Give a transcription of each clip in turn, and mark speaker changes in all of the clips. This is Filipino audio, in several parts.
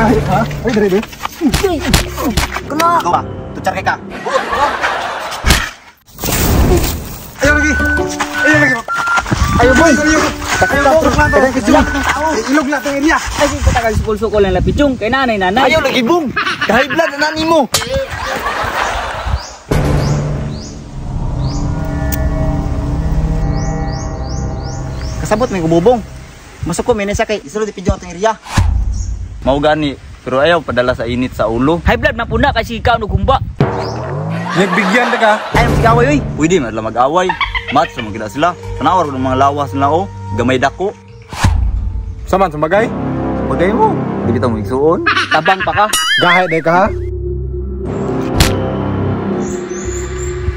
Speaker 1: Gahi ka? Ay, dali, dali.
Speaker 2: Kena. Kau ba? Tucar kay ka.
Speaker 1: Ayaw lagi. Ayaw lagi. Ayaw boy. Ayaw boy. Ilog na itong area.
Speaker 3: Ay, di ka tagal sukol-sukol ng lapitsong kay nanay.
Speaker 2: Ayaw lagi bong. Kahit blood na nani mo. Kasabot may gububong. Masuk ko minesa kay isalo di pidyo atong area.
Speaker 4: Mau gani, pero ayaw padala sa init sa ulo.
Speaker 3: High blood na puna kasi ikaw no kumba.
Speaker 1: Nagbigyan na ka.
Speaker 2: Ayaw sigaway oy.
Speaker 4: Pwede madala mag-away. Match sa mga sila. Tanawar ng mga lawas na o. Gamay dako.
Speaker 1: Saman sa bagay.
Speaker 4: Bagay mo. Di kita mo igsuon.
Speaker 3: Tabang pa ka.
Speaker 1: Gahi day ka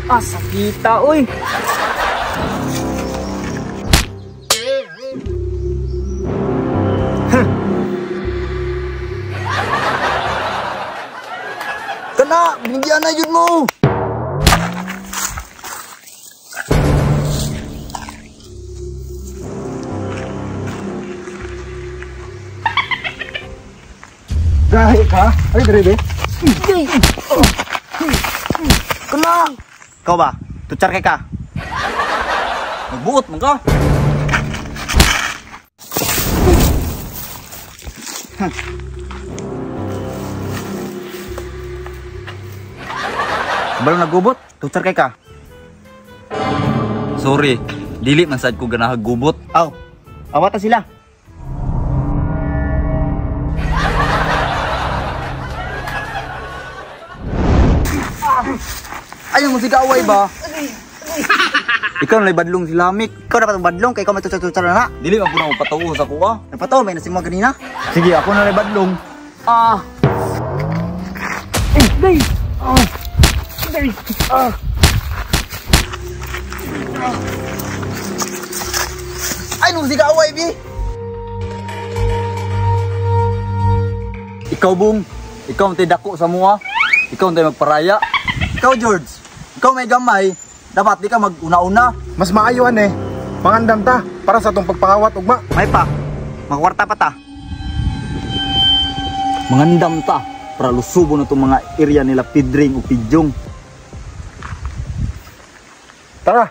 Speaker 1: ha.
Speaker 3: Sakita oy.
Speaker 2: Kena, binigyan na yun mo.
Speaker 1: Gahi ka? Ay, dali, dali.
Speaker 2: Kena. Kau ba? Tucar kay ka.
Speaker 4: Magbuot man ka.
Speaker 2: Balong nagubot, tucar kay ka.
Speaker 4: Sorry. Dili man sad ko ganahag gubot.
Speaker 2: Aw, awata sila. Ayaw mo sigaway ba?
Speaker 4: Ikaw na badlong si Lamik.
Speaker 2: Ikaw dapat badlong kay ikaw may tucar na.
Speaker 4: Dili man puna mo patuo sa kuha.
Speaker 2: Napato, may nasimwa ganina.
Speaker 4: Sige, ako na badlong.
Speaker 2: Ay, nung sigaway bi.
Speaker 4: Ikaw bung. Ikaw ang dako sa mua. Ikaw ang magparaya.
Speaker 2: Ikaw George, ikaw may gamay. Dapat di ka mag-una-una.
Speaker 1: Mas maayuan eh. Mangandam ta para sa tong pagpangawat ugma.
Speaker 2: May pa, magkwarta pa ta.
Speaker 4: Mangandam ta. Para lusubo na itong mga area nila Pidring o Pidyong.
Speaker 1: Tara.